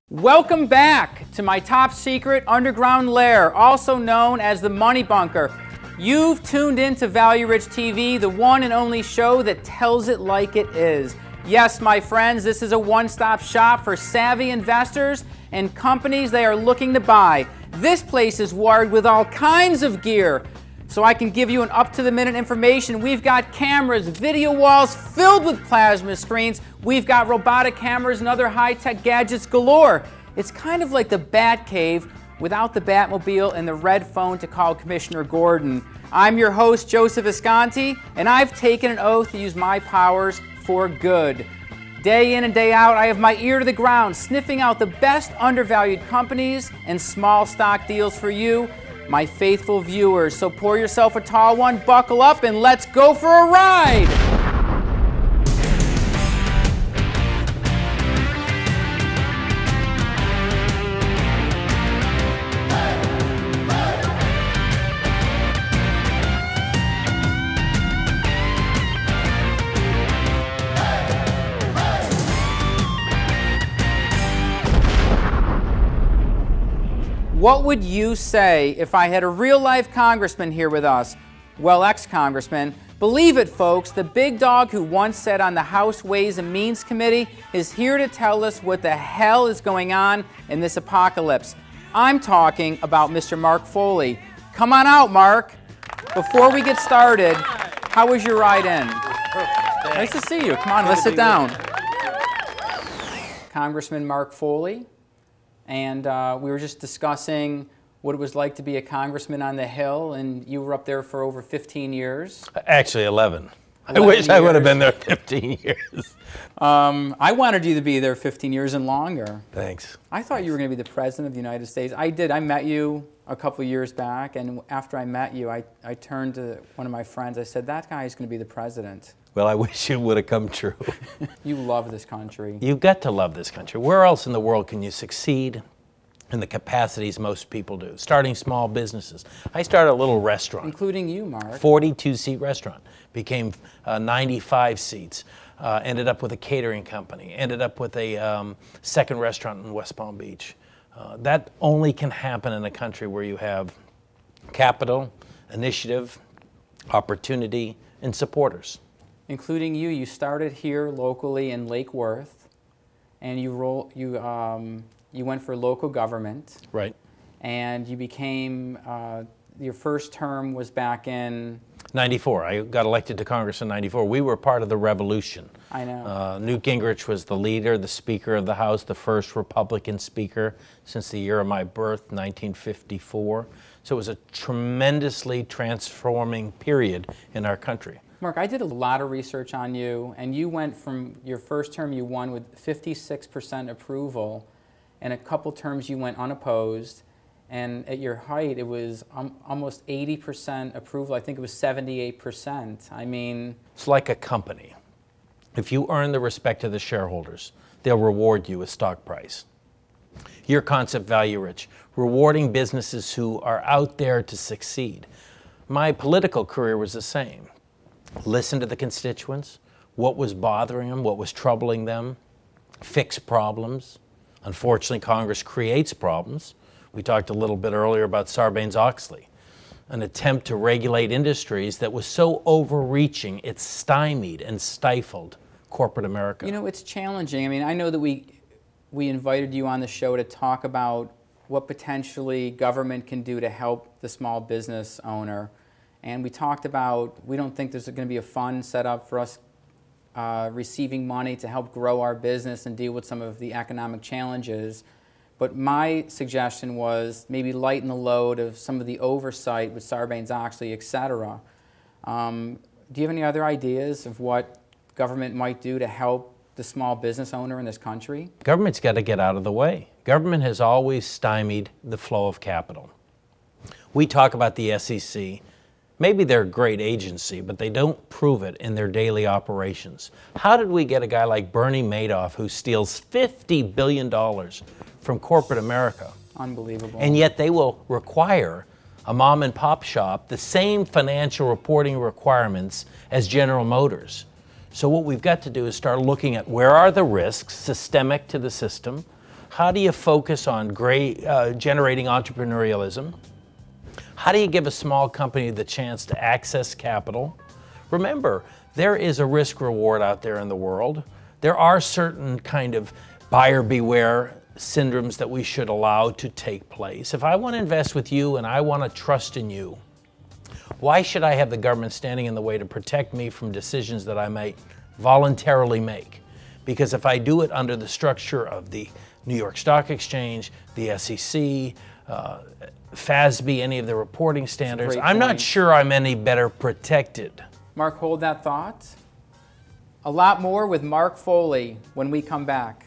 Welcome back to my top secret underground lair, also known as the Money Bunker. You've tuned into Value Rich TV, the one and only show that tells it like it is. Yes, my friends, this is a one-stop shop for savvy investors and companies they are looking to buy. This place is wired with all kinds of gear, so I can give you an up-to-the-minute information. We've got cameras, video walls filled with plasma screens. We've got robotic cameras and other high-tech gadgets galore. It's kind of like the Bat Cave without the Batmobile and the red phone to call Commissioner Gordon. I'm your host, Joseph Visconti, and I've taken an oath to use my powers for good. Day in and day out, I have my ear to the ground, sniffing out the best undervalued companies and small stock deals for you, my faithful viewers. So pour yourself a tall one, buckle up, and let's go for a ride! What would you say if I had a real-life congressman here with us? Well, ex-congressman. Believe it, folks, the big dog who once sat on the House Ways and Means Committee is here to tell us what the hell is going on in this apocalypse. I'm talking about Mr. Mark Foley. Come on out, Mark. Before we get started, how was your ride in? Nice to see you. Come on, let's sit down. Congressman Mark Foley. And we were just discussing what it was like to be a congressman on the Hill, and you were up there for over 15 years. Actually, 11. I wish I would have been there 15 years. I wanted you to be there 15 years and longer. Thanks. I thought you were going to be the President of the United States. I did. I met you a couple of years back, and after I met you, I turned to one of my friends. I said, that guy is going to be the President. Well, I wish it would have come true. You love this country. You've got to love this country. Where else in the world can you succeed in the capacities most people do? Starting small businesses. I started a little restaurant. Including you, Mark. 42-seat restaurant. Became 95 seats. Ended up with a catering company. Ended up with a second restaurant in West Palm Beach. That only can happen in a country where you have capital, initiative, opportunity, and supporters. Including you. You started here locally in Lake Worth, and you went for local government. Right. And you became, your first term was back in 94. I got elected to Congress in 94. We were part of the revolution. I know. Newt Gingrich was the leader, the Speaker of the House, the first Republican Speaker since the year of my birth, 1954. So it was a tremendously transforming period in our country. Mark, I did a lot of research on you, and you went from your first term you won with 56% approval, and a couple terms you went unopposed, and at your height it was almost 80% approval. I think it was 78%. I mean, it's like a company. If you earn the respect of the shareholders, they'll reward you with stock price. Your concept, Value Rich, rewarding businesses who are out there to succeed. My political career was the same. Listen to the constituents, what was bothering them, what was troubling them, fix problems. Unfortunately, Congress creates problems. We talked a little bit earlier about Sarbanes-Oxley, an attempt to regulate industries that was so overreaching it stymied and stifled corporate America. You know, it's challenging. I mean, I know that we invited you on the show to talk about what potentially government can do to help the small business owner. And we talked about, we don't think there's going to be a fund set up for us receiving money to help grow our business and deal with some of the economic challenges. But my suggestion was maybe lighten the load of some of the oversight with Sarbanes-Oxley, et cetera. Do you have any other ideas of what government might do to help the small business owner in this country? Government's got to get out of the way. Government has always stymied the flow of capital. We talk about the SEC. Maybe they're a great agency, but they don't prove it in their daily operations. How did we get a guy like Bernie Madoff who steals $50 billion from corporate America? Unbelievable. And yet they will require a mom and pop shop the same financial reporting requirements as General Motors. So what we've got to do is start looking at where are the risks systemic to the system. How do you focus on generating entrepreneurialism? How do you give a small company the chance to access capital? Remember, there is a risk reward out there in the world. There are certain kind of buyer beware syndromes that we should allow to take place. If I want to invest with you and I want to trust in you, why should I have the government standing in the way to protect me from decisions that I might voluntarily make? Because if I do it under the structure of the New York Stock Exchange, the SEC, FASB, any of the reporting standards, I'm not sure I'm any better protected. Mark, hold that thought. A lot more with Mark Foley when we come back.